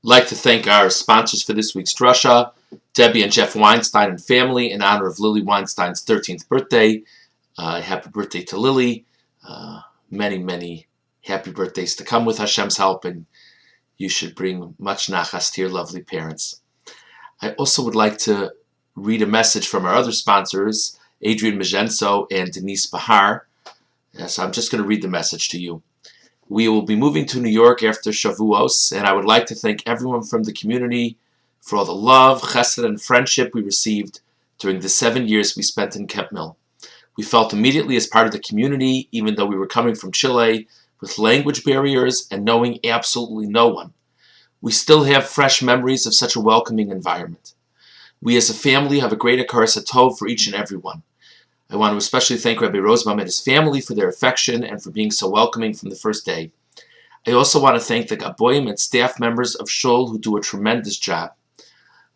like to thank our sponsors for this week's drasha, Debbie and Jeff Weinstein and family, in honor of Lily Weinstein's 13th birthday. Happy birthday to Lily. Many, many happy birthdays to come with Hashem's help, and you should bring much nachas to your lovely parents. I also would like to read a message from our other sponsors, Adrian Magenso and Denise Bahar. So I'm just going to read the message to you. We will be moving to New York after Shavuos, and I would like to thank everyone from the community for all the love, chesed, and friendship we received during the 7 years we spent in Kemp Mill. We felt immediately as part of the community, even though we were coming from Chile, with language barriers and knowing absolutely no one. We still have fresh memories of such a welcoming environment. We as a family have a great hakaras hatov for each and every one. I want to especially thank Rabbi Rosenbaum and his family for their affection and for being so welcoming from the first day. I also want to thank the Gaboim and staff members of Shul who do a tremendous job.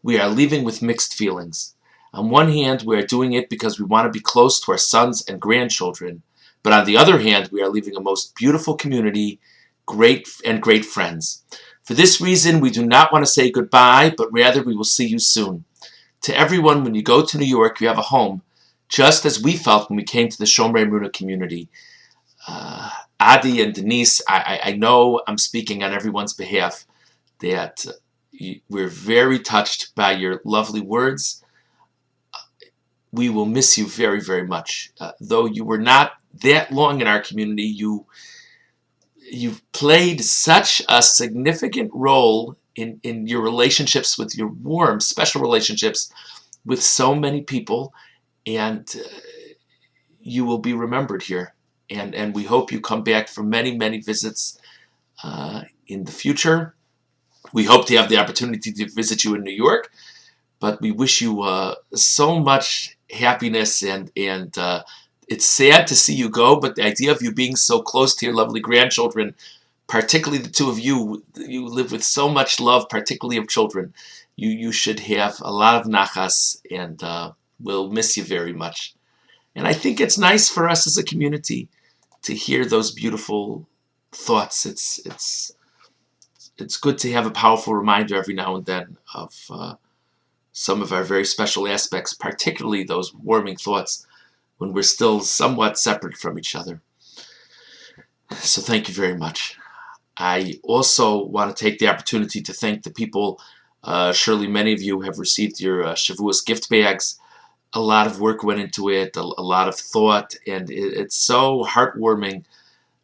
We are leaving with mixed feelings. On one hand, we are doing it because we want to be close to our sons and grandchildren, but on the other hand, we are leaving a most beautiful community, great friends. For this reason, we do not want to say goodbye, but rather we will see you soon. To everyone, when you go to New York, you have a home, just as we felt when we came to the Shomrei Muna community. Adi and Denise, I know I'm speaking on everyone's behalf, that we're very touched by your lovely words. We will miss you very, very much. Though you were not that long in our community, you've played such a significant role in your relationships, with your warm, special relationships with so many people, and you will be remembered here. And we hope you come back for many, many visits in the future. We hope to have the opportunity to visit you in New York, but we wish you so much happiness, and it's sad to see you go, but the idea of you being so close to your lovely grandchildren, particularly the two of you live with so much love, particularly of children. You should have a lot of nachas, and we'll miss you very much. And I think it's nice for us as a community to hear those beautiful thoughts. It's good to have a powerful reminder every now and then of some of our very special aspects, particularly those warming thoughts when we're still somewhat separate from each other. So thank you very much. I also want to take the opportunity to thank the people. Surely many of you have received your Shavuos gift bags. A lot of work went into it, a lot of thought, and it's so heartwarming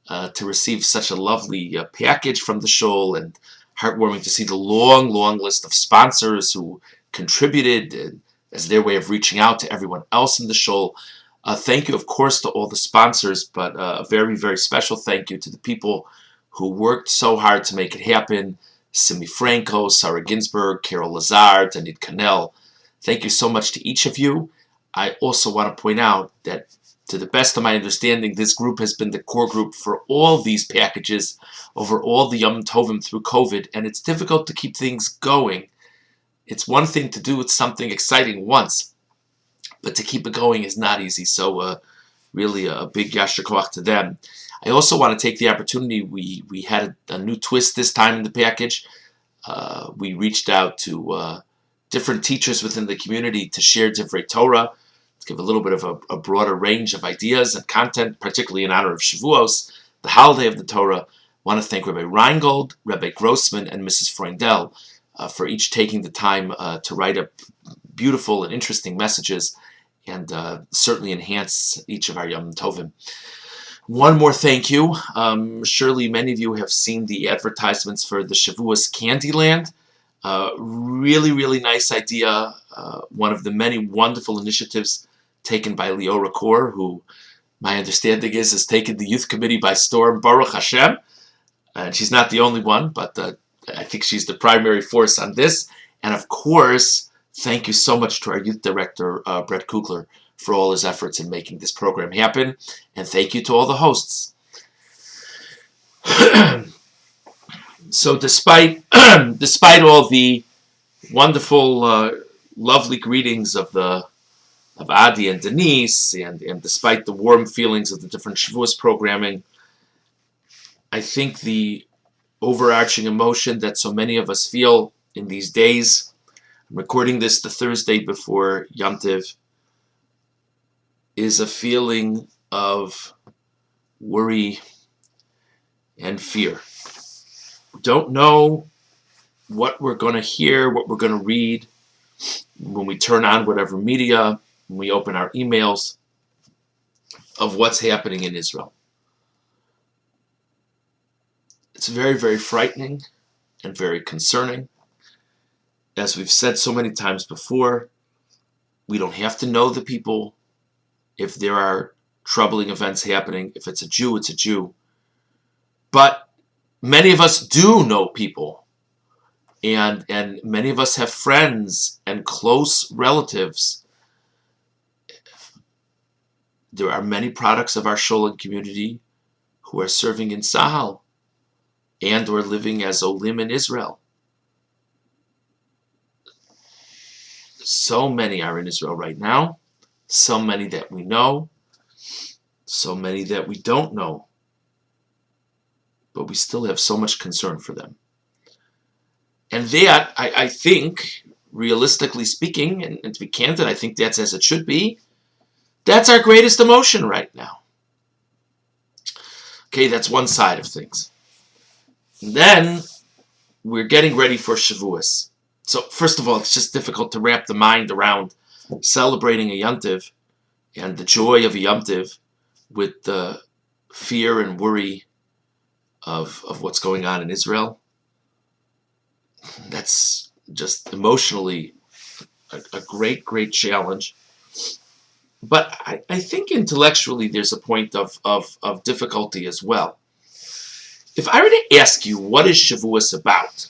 to receive such a lovely package from the shul, and heartwarming to see the long, long list of sponsors who contributed as their way of reaching out to everyone else in the shul. Thank you, of course, to all the sponsors, but a very, very special thank you to the people who worked so hard to make it happen. Simi Franco, Sarah Ginsberg, Carol Lazar, Danit Cannell. Thank you so much to each of you. I also want to point out that, to the best of my understanding, this group has been the core group for all these packages over all the Yom Tovim through COVID, and it's difficult to keep things going. It's one thing to do something exciting once, but to keep it going is not easy. So really a big yasher koach to them. I also want to take the opportunity, we had a new twist this time in the package. We reached out to different teachers within the community to share Divrei Torah, to give a little bit of a broader range of ideas and content, particularly in honor of Shavuos, the holiday of the Torah. I want to thank Rabbi Reingold, Rabbi Grossman, and Mrs. Freundel for each taking the time to write up beautiful and interesting messages, and certainly enhance each of our Yom Tovim. One more thank you. Surely many of you have seen the advertisements for the Shavuos Candyland. Really, really nice idea. One of the many wonderful initiatives taken by Leora Kor, who my understanding has taken the youth committee by storm, Baruch Hashem. And she's not the only one, but I think she's the primary force on this. And of course, thank you so much to our youth director, Brett Kugler, for all his efforts in making this program happen. And thank you to all the hosts. So despite all the wonderful, lovely greetings of Adi and Denise, and despite the warm feelings of the different Shavuos programming, I think the overarching emotion that so many of us feel in these days. I'm recording this the Thursday before Yom Tov, is a feeling of worry and fear. Don't know what we're going to hear, what we're going to read when we turn on whatever media, when we open our emails, of what's happening in Israel. It's very, very frightening and very concerning. As we've said so many times before, we don't have to know the people if there are troubling events happening. If it's a Jew, it's a Jew. But many of us do know people, and many of us have friends and close relatives. There are many products of our Sholem community who are serving in Sahel and or living as Olim in Israel. So many are in Israel right now, so many that we know, so many that we don't know, but we still have so much concern for them. And that, I think, realistically speaking, and to be candid, I think that's as it should be, that's our greatest emotion right now. Okay, that's one side of things. And then we're getting ready for Shavuos. So first of all, it's just difficult to wrap the mind around celebrating a Yom Tov and the joy of a Yom Tov with the fear and worry of what's going on in Israel. That's just emotionally a great, great challenge. But I think intellectually there's a point of difficulty as well. If I were to ask you, what is Shavuos about?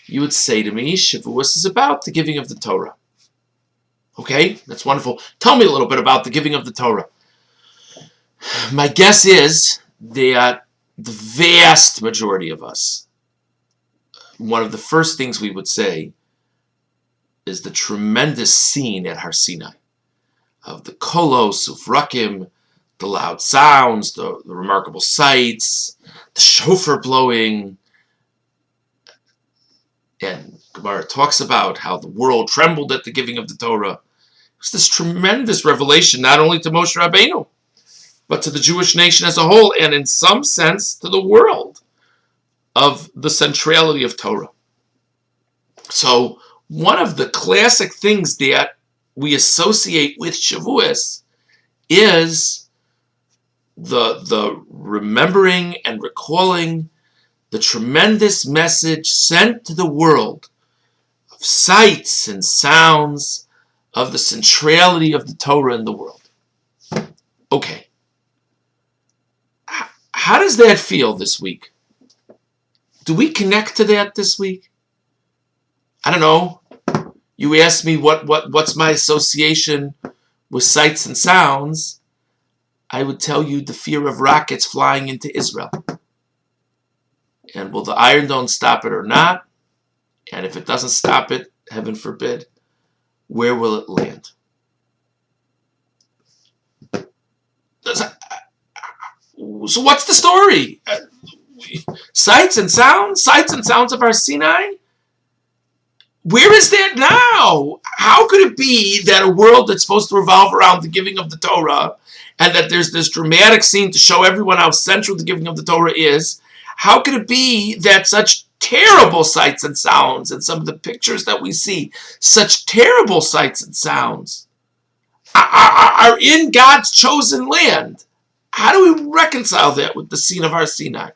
You would say to me, Shavuos is about the giving of the Torah. Okay, that's wonderful. Tell me a little bit about the giving of the Torah. My guess is that the vast majority of us, one of the first things we would say is the tremendous scene at Har Sinai of the kolos, ufrakim, the loud sounds, the remarkable sights, the shofar blowing. And Gemara talks about how the world trembled at the giving of the Torah. It was this tremendous revelation, not only to Moshe Rabbeinu, but to the Jewish nation as a whole, and in some sense to the world, of the centrality of Torah. So one of the classic things that we associate with Shavuos is the remembering and recalling the tremendous message sent to the world of sights and sounds of the centrality of the Torah in the world. Okay. How does that feel this week? Do we connect to that this week? I don't know. You asked me what's my association with sights and sounds. I would tell you the fear of rockets flying into Israel. And will the Iron Dome stop it or not? And if it doesn't stop it, heaven forbid, where will it land? So what's the story? Sights and sounds of Har Sinai? Where is that now? How could it be that a world that's supposed to revolve around the giving of the Torah, and that there's this dramatic scene to show everyone how central the giving of the Torah is, how could it be that such terrible sights and sounds, and some of the pictures that we see, such terrible sights and sounds, are in God's chosen land? How do we reconcile that with the scene of Har Sinai?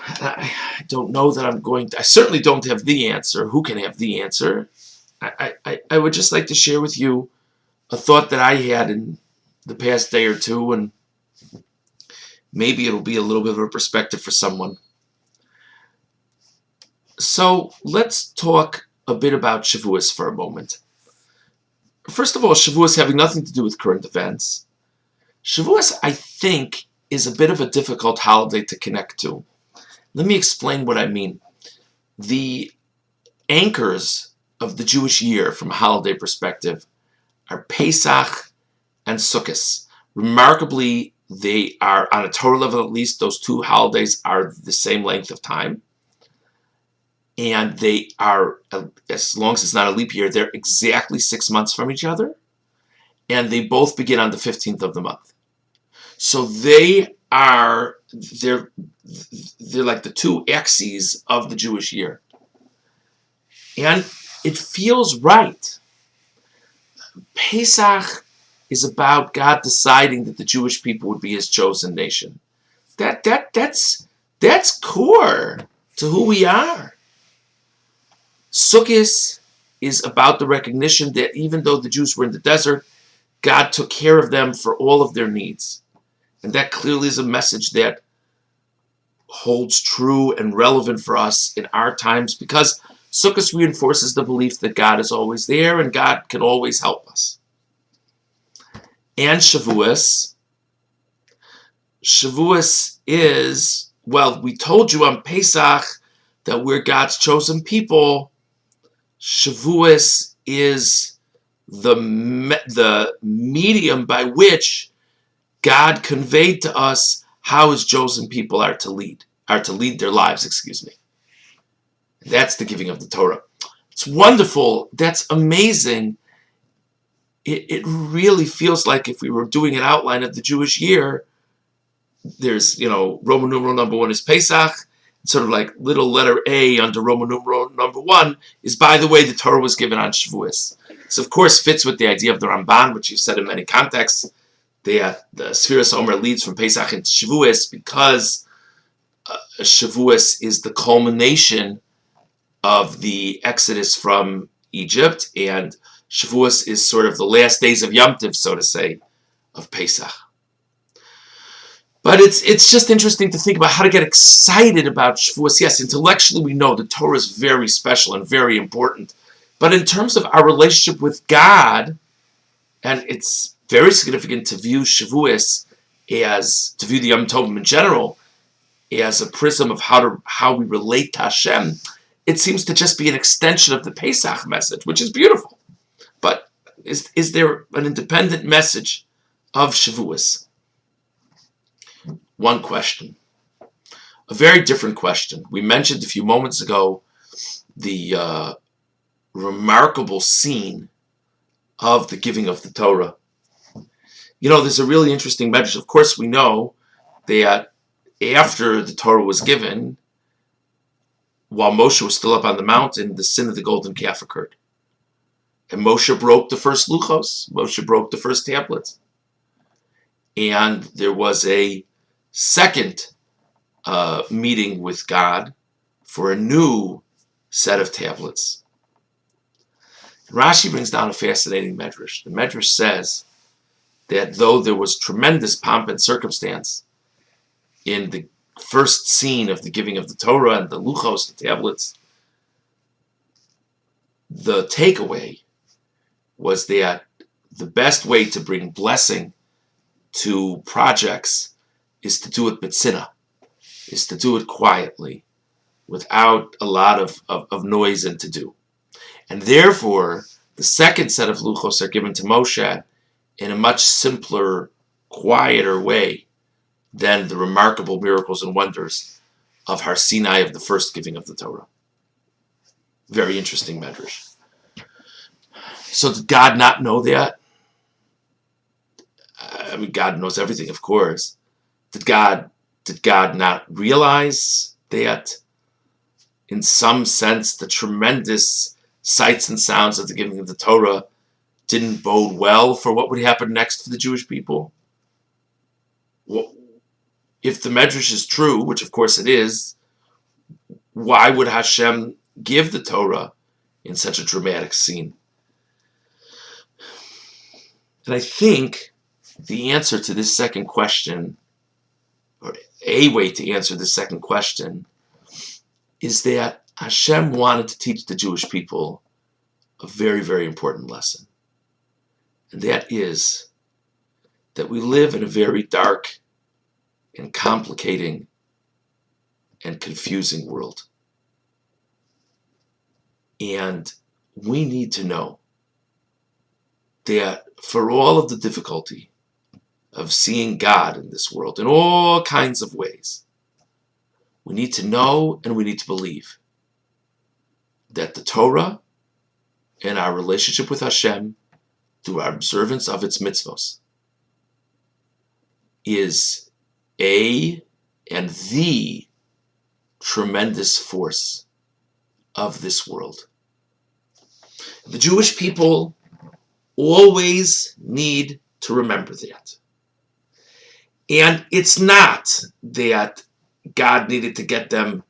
I don't know that I'm going to. I certainly don't have the answer. Who can have the answer? I would just like to share with you a thought that I had in the past day or two, and maybe it'll be a little bit of a perspective for someone. So let's talk a bit about Shavuos for a moment. First of all, Shavuos having nothing to do with current events. Shavuos, I think, is a bit of a difficult holiday to connect to. Let me explain what I mean. The anchors of the Jewish year from a holiday perspective are Pesach and Sukkot. Remarkably, They are, on a Torah level at least, those two holidays are the same length of time. And they are, as long as it's not a leap year, they're exactly 6 months from each other. And they both begin on the 15th of the month. So they're like the two axes of the Jewish year. And it feels right. Pesach is about God deciding that the Jewish people would be his chosen nation. That's core to who we are. Sukkot is about the recognition that even though the Jews were in the desert, God took care of them for all of their needs. And that clearly is a message that holds true and relevant for us in our times, because Sukkot reinforces the belief that God is always there and God can always help us. And Shavuos is, well, we told you on Pesach that we're God's chosen people. Shavuos is the medium by which God conveyed to us how his chosen people are to lead their lives, That's the giving of the Torah. It's wonderful. That's amazing. It really feels like if we were doing an outline of the Jewish year, there's, Roman numeral number 1 is Pesach. Sort of like little letter A under Roman numeral number 1 is, by the way, the Torah was given on Shavuos. This, of course, fits with the idea of the Ramban, which you've said in many contexts. The Sfiras Omer leads from Pesach into Shavuos because Shavuos is the culmination of the Exodus from Egypt, and Shavuos is sort of the last days of Yom Tov, so to say, of Pesach. But it's just interesting to think about how to get excited about Shavuos. Yes, intellectually we know the Torah is very special and very important, but in terms of our relationship with God, and it's very significant to view Shavuos to view the Yom Tovim in general as a prism of how we relate to Hashem. It seems to just be an extension of the Pesach message, which is beautiful. But is there an independent message of Shavuos? One question. A very different question. We mentioned a few moments ago the remarkable scene of the giving of the Torah. There's a really interesting message. Of course, we know that after the Torah was given, while Moshe was still up on the mountain, the sin of the golden calf occurred. And Moshe broke the first luchos. Moshe broke the first tablets. And there was a second meeting with God for a new set of tablets. Rashi brings down a fascinating medrash. The medrash says that though there was tremendous pomp and circumstance in the first scene of the giving of the Torah and the luchos, the tablets, the takeaway was that the best way to bring blessing to projects is to do it b'tzina, is to do it quietly, without a lot of noise and to do. And therefore, the second set of luchos are given to Moshe in a much simpler, quieter way than the remarkable miracles and wonders of Har Sinai, of the first giving of the Torah. Very interesting medrash. So did God not know that? God knows everything, of course. Did God not realize that, in some sense, the tremendous sights and sounds of the giving of the Torah didn't bode well for what would happen next for the Jewish people? Well, if the Medrash is true, which of course it is, why would Hashem give the Torah in such a dramatic scene? And I think the answer to this second question, or a way to answer this second question, is that Hashem wanted to teach the Jewish people a very, very important lesson. And that is that we live in a very dark and complicating and confusing world. And we need to know that for all of the difficulty of seeing God in this world in all kinds of ways. We need to know and we need to believe that the Torah and our relationship with Hashem through our observance of its mitzvos is and the tremendous force of this world. The Jewish people always need to remember that. And it's not that God needed to get them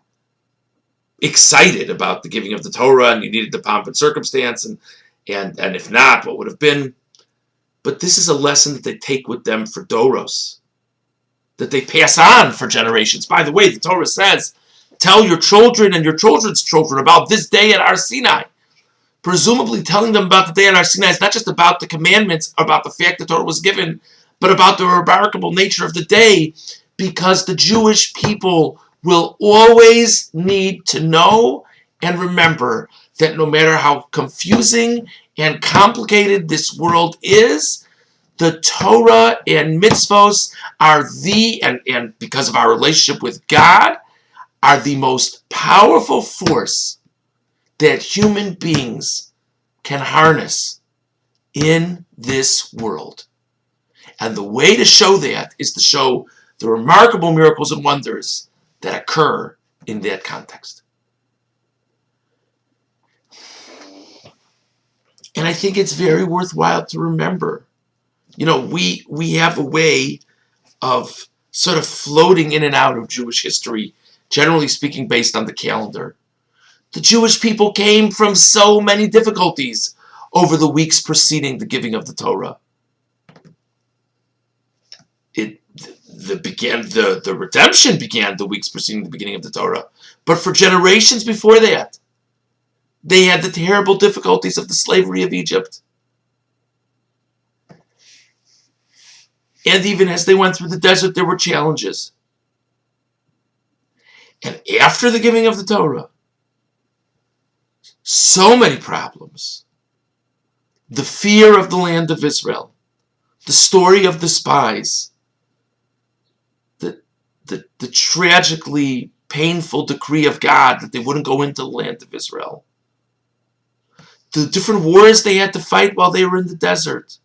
excited about the giving of the Torah and you needed the pomp and circumstance and if not, what would have been? But this is a lesson that they take with them for Doros, that they pass on for generations. By the way, the Torah says, tell your children and your children's children about this day at Har Sinai. Presumably telling them about the day at Har Sinai is not just about the commandments, about the fact the Torah was given, but about the remarkable nature of the day, because the Jewish people will always need to know and remember that no matter how confusing and complicated this world is, the Torah and mitzvos are and because of our relationship with God, are the most powerful force that human beings can harness in this world. And the way to show that is to show the remarkable miracles and wonders that occur in that context. And I think it's very worthwhile to remember. We have a way of sort of floating in and out of Jewish history, generally speaking, based on the calendar. The Jewish people came from so many difficulties over the weeks preceding the giving of the Torah. The redemption began the weeks preceding the beginning of the Torah. But for generations before that, they had the terrible difficulties of the slavery of Egypt. And even as they went through the desert, there were challenges. And after the giving of the Torah, so many problems. The fear of the land of Israel, the story of the spies, the tragically painful decree of God that they wouldn't go into the land of Israel, the different wars they had to fight while they were in the desert.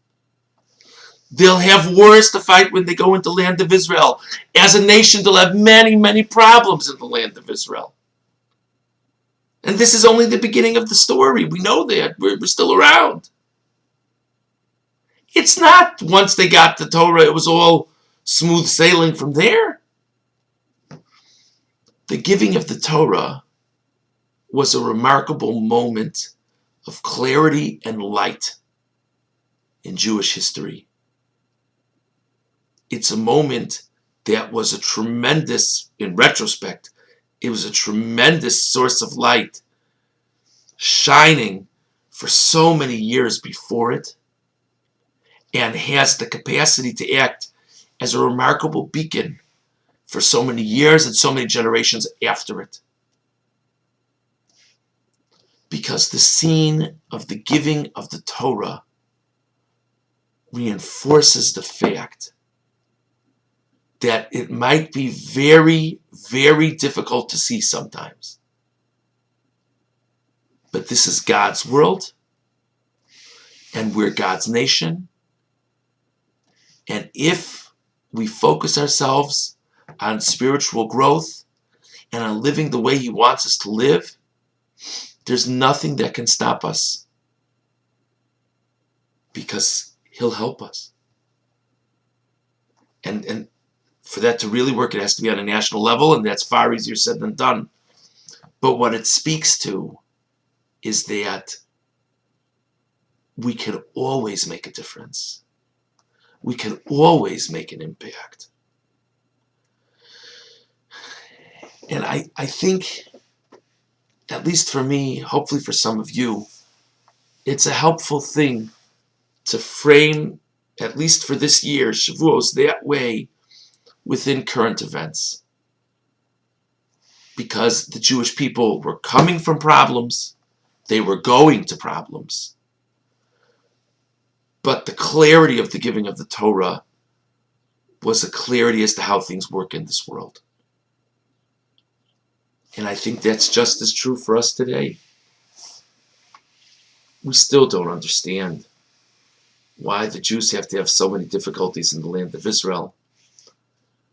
They'll have wars to fight when they go into the land of Israel. As a nation, they'll have many, many problems in the land of Israel. And this is only the beginning of the story. We know that. We're still around. It's not once they got the Torah, it was all smooth sailing from there. The giving of the Torah was a remarkable moment of clarity and light in Jewish history. It's a moment that was a tremendous, in retrospect, it was a tremendous source of light shining for so many years before it, and has the capacity to act as a remarkable beacon for so many years and so many generations after it. Because the scene of the giving of the Torah reinforces the fact that it might be very, very difficult to see sometimes. But this is God's world, and we're God's nation. And if we focus ourselves on spiritual growth and on living the way He wants us to live, there's nothing that can stop us, because He'll help us. And for that to really work, it has to be on a national level, and that's far easier said than done. But what it speaks to is that we can always make a difference. We can always make an impact. And I think, at least for me, hopefully for some of you, it's a helpful thing to frame, at least for this year, Shavuos, that way within current events. Because the Jewish people were coming from problems, they were going to problems. But the clarity of the giving of the Torah was a clarity as to how things work in this world. And I think that's just as true for us today. We still don't understand why the Jews have to have so many difficulties in the land of Israel.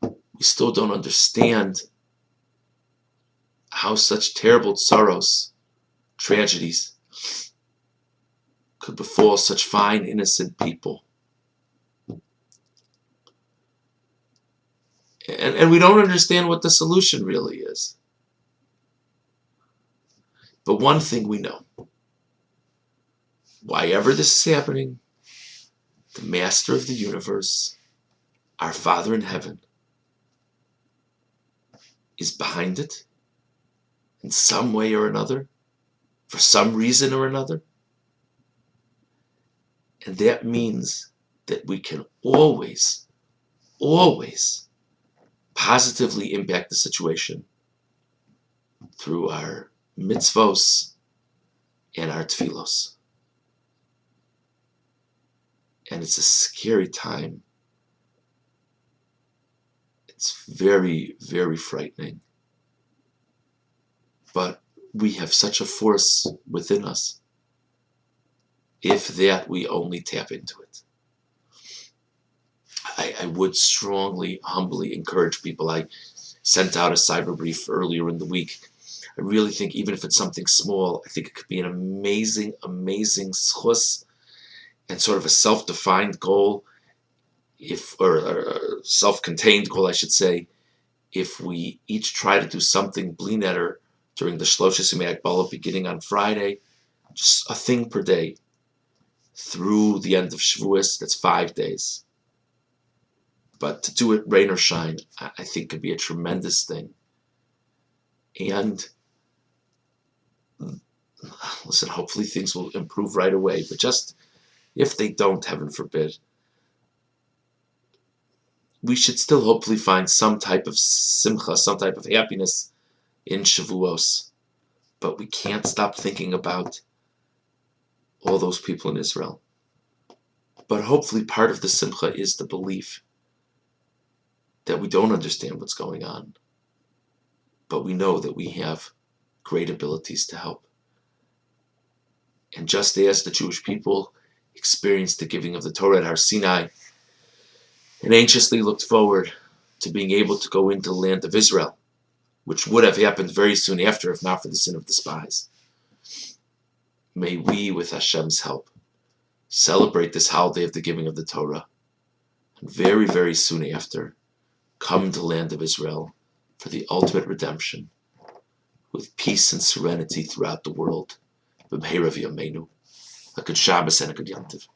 We still don't understand how such terrible sorrows, tragedies, could befall such fine, innocent people. And we don't understand what the solution really is. But one thing we know, why ever this is happening, the Master of the universe, our Father in heaven, is behind it in some way or another, for some reason or another. And that means that we can always, always positively impact the situation through our mitzvos and our tefillos. And it's a scary time. It's very, very frightening. But we have such a force within us, if that we only tap into it. I would strongly, humbly encourage people. I sent out a cyber brief earlier in the week. I really think even if it's something small, I think it could be an amazing, amazing schus and sort of a self-defined goal, or a self-contained goal, I should say, if we each try to do something bli neder during the Shloshes Yemei Hakbala beginning on Friday, just a thing per day, through the end of Shavuos. That's 5 days. But to do it rain or shine, I think could be a tremendous thing. And listen, hopefully things will improve right away. But just if they don't, heaven forbid, we should still hopefully find some type of simcha, some type of happiness in Shavuos. But we can't stop thinking about all those people in Israel. But hopefully part of the simcha is the belief that we don't understand what's going on, but we know that we have great abilities to help. And just as the Jewish people experienced the giving of the Torah at Har Sinai and anxiously looked forward to being able to go into the land of Israel, which would have happened very soon after if not for the sin of the spies, may we, with Hashem's help, celebrate this holiday of the giving of the Torah, and very, very soon after, come to the land of Israel for the ultimate redemption, with peace and serenity throughout the world. B'mheira v'yameinu. A good Shabbos and a good Yom Tov.